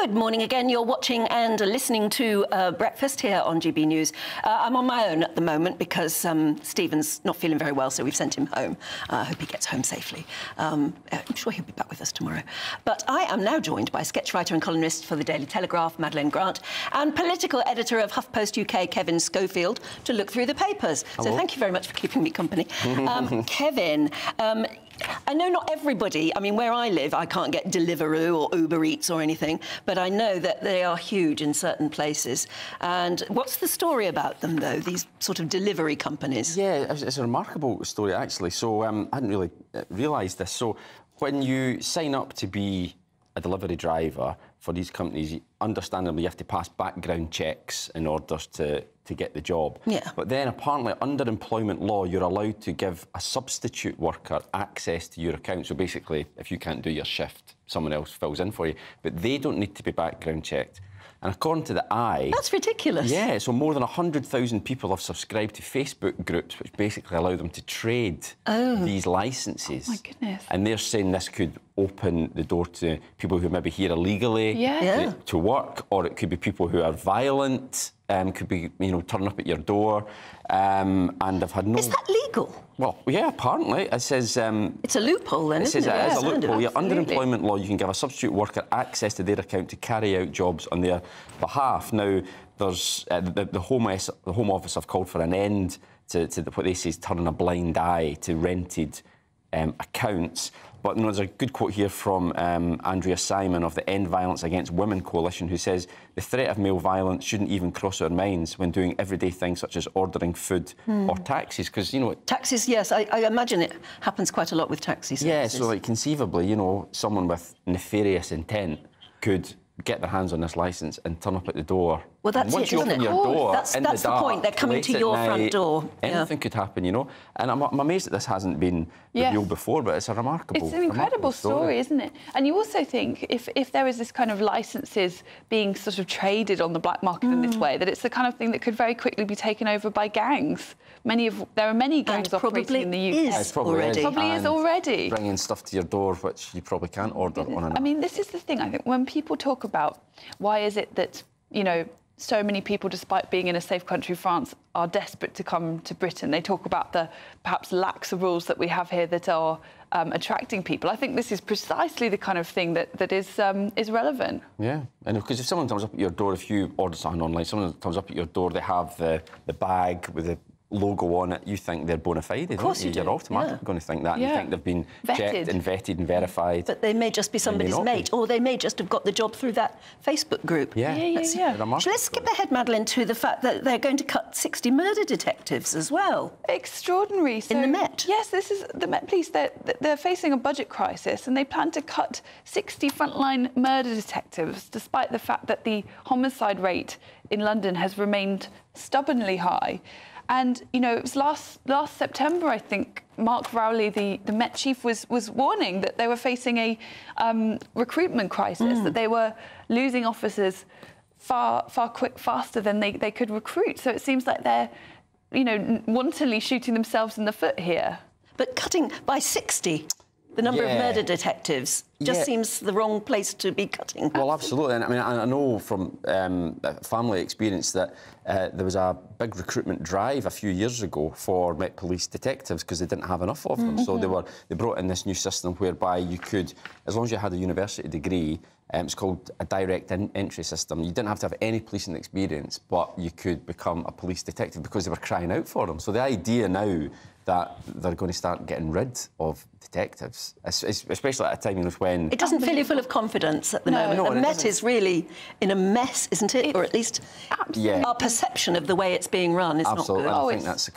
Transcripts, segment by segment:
Good morning again. You're watching and listening to Breakfast here on GB News. I'm on my own at the moment because Stephen's not feeling very well, so we've sent him home. I hope he gets home safely. I'm sure he'll be back with us tomorrow. But I am now joined by sketch writer and columnist for the Daily Telegraph, Madeleine Grant, and political editor of HuffPost UK, Kevin Schofield, to look through the papers. Hello. So thank you very much for keeping me company. Kevin, I know not everybody, I mean, where I live, I can't get Deliveroo or Uber Eats or anything, but I know that they are huge in certain places. And what's the story about them, though, these sort of delivery companies? Yeah, it's a remarkable story, actually. So I hadn't really realised this. So when you sign up to be a delivery driver for these companies, understandably, you have to pass background checks in order to get the job. Yeah. But then, apparently, under employment law, you're allowed to give a substitute worker access to your account. So basically, if you can't do your shift, someone else fills in for you. But they don't need to be background checked. And according to the Eye... That's ridiculous. Yeah, so more than 100,000 people have subscribed to Facebook groups which basically allow them to trade these licences. Oh, my goodness. And they're saying this could open the door to people who are maybe here illegally to work, or it could be people who are violent, could be, you know, turning up at your door, and I've had no... Is that legal? Well, yeah, apparently. It says... it's a loophole, then, isn't it? It is a loophole. Yeah, under Absolutely. employment law, you can give a substitute worker access to their account to carry out jobs on their behalf. Now, there's the Home Office have called for an end to what they say is turning a blind eye to rented accounts. But you know, there's a good quote here from Andrea Simon of the End Violence Against Women Coalition, who says, the threat of male violence shouldn't even cross our minds when doing everyday things such as ordering food or taxis, because, you know... Taxis, yes. I imagine it happens quite a lot with taxi services. Yeah, so, like, conceivably, you know, someone with nefarious intent could get their hands on this licence and turn up at the door. Well, that's once it, you isn't open it? your door, that's in the dark, point. They're coming to late your at front night, door. Anything could happen, you know. And I'm amazed that this hasn't been revealed before, but it's a remarkable... It's an incredible story, isn't it? And you also think if there is this kind of licences being sort of traded on the black market in this way, that it's the kind of thing that could very quickly be taken over by gangs. There are many gangs operating in the UK. Is already. Probably is already. Bringing stuff to your door which you probably can't order on an app. I mean, this is the thing, I think, when people talk about why is it that, you know, so many people, despite being in a safe country, France, are desperate to come to Britain. They talk about the perhaps lax rules that we have here that are attracting people. I think this is precisely the kind of thing that is relevant. Yeah, and because if someone comes up at your door, if you order something online, someone comes up at your door, they have the bag with the logo on it, you think they're bona fide, don't you? You're automatically going to think that. You think they've been checked and vetted and verified. But they may just be somebody's mate, or they may just have got the job through that Facebook group. Yeah. So let's skip ahead, Madeleine, to the fact that they're going to cut 60 murder detectives as well. Extraordinary. So, in the Met. Yes, this is the Met Police. They're facing a budget crisis, and they plan to cut 60 frontline murder detectives, despite the fact that the homicide rate in London has remained stubbornly high. And, you know, it was last September, I think, Mark Rowley, the Met chief, was warning that they were facing a recruitment crisis, that they were losing officers faster than they could recruit. So it seems like they're, you know, wantonly shooting themselves in the foot here. But cutting by 60 the number of murder detectives just seems the wrong place to be cutting. Well, absolutely. And I mean, I know from family experience that there was a big recruitment drive a few years ago for Met Police detectives because they didn't have enough of them. So they brought in this new system whereby you could, as long as you had a university degree, it's called a direct entry system. You didn't have to have any policing experience, but you could become a police detective because they were crying out for them. So the idea now that they're going to start getting rid of detectives, especially at a time when... It doesn't fill you full of confidence at the moment. The Met is really in a mess, isn't it? Or at least our perception of the way it's being run is not good. I think that's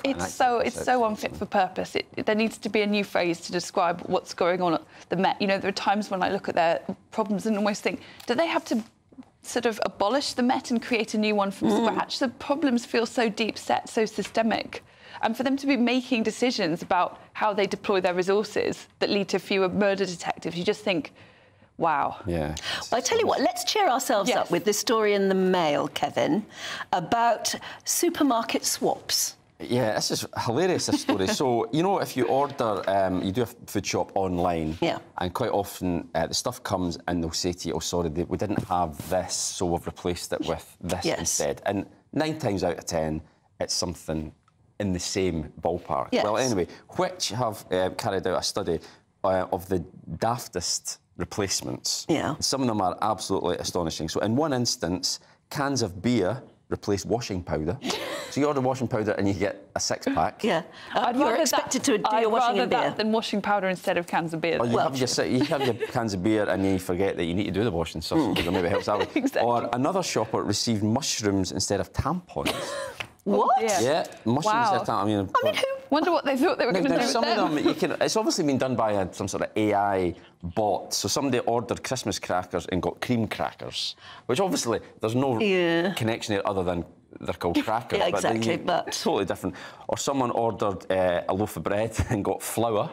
it's so unfit for purpose. There needs to be a new phrase to describe what's going on at the Met. You know, there are times when I look at their problems and almost think, do they have to sort of abolish the Met and create a new one from scratch? The problems feel so deep-set, so systemic. And for them to be making decisions about how they deploy their resources that lead to fewer murder detectives, you just think, wow. Yeah. Well, I tell you what, let's cheer ourselves up with this story in the Mail, Kevin, about supermarket swaps. Yeah, this is hilarious, this story. So, you know, if you order, you do a food shop online, yeah, and quite often the stuff comes and they'll say to you, oh, sorry, we didn't have this, so we've replaced it with this instead. And 9 times out of 10, it's something in the same ballpark. Yes. Well, anyway, which have carried out a study of the daftest replacements. Yeah. Some of them are absolutely astonishing. So in one instance, cans of beer replace washing powder. So you order washing powder and you get a 6-pack. Yeah. You're expected to do your washing in beer. I'd rather that than washing powder instead of cans of beer. Or you have your cans of beer and then you forget that you need to do the washing stuff, because maybe it helps that way. Exactly. Or another shopper received mushrooms instead of tampons. What? Oh, Yeah, mushrooms instead of tampons. I mean, who? Wonder what they thought they were going to do with some them. of them, it's obviously been done by some sort of AI bot. So somebody ordered Christmas crackers and got cream crackers, which obviously there's no connection there other than they're called crackers. Yeah, exactly, but totally different. Or someone ordered a loaf of bread and got flour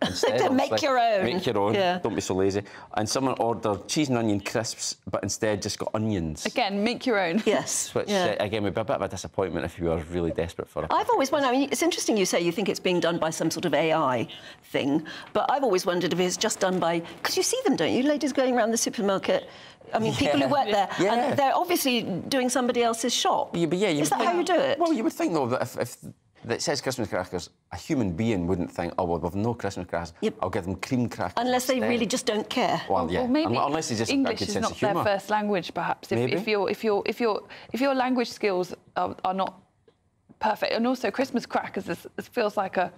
instead. Make your own. Make your own. Yeah. Don't be so lazy. And someone ordered cheese and onion crisps, but instead just got onions. Again, make your own. Yes. Which, again, would be a bit of a disappointment if you were really desperate for it. I've always wondered, I mean, it's interesting you say you think it's being done by some sort of AI thing, but I've always wondered if it's just done by... Because you see them, don't you? Ladies going around the supermarket. I mean, people who work there, and they're obviously doing somebody else's shop. Yeah, but is that how you do it? Well, you would think, though, that if it says Christmas crackers, a human being wouldn't think, oh, well, we've no Christmas crackers, I'll give them cream crackers Unless they instead. really just don't care. Well, yeah. Well, maybe unless they just have a English good is sense not of their humour. first language, perhaps. If your language skills are not perfect, and also Christmas crackers feels like a...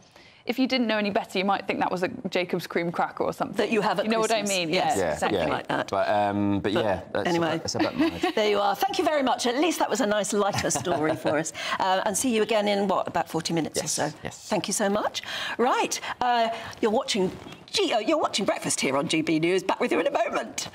If you didn't know any better, you might think that was a Jacob's cream cracker or something. That you have at You know Christmas. what I mean? Yes, Yeah, exactly. like that. But yeah, anyway, it's a bit mad. There you are. Thank you very much. At least that was a nice, lighter story for us. And see you again in, what, about 40 minutes or so? Yes. Thank you so much. Right, you're watching Breakfast here on GB News. Back with you in a moment.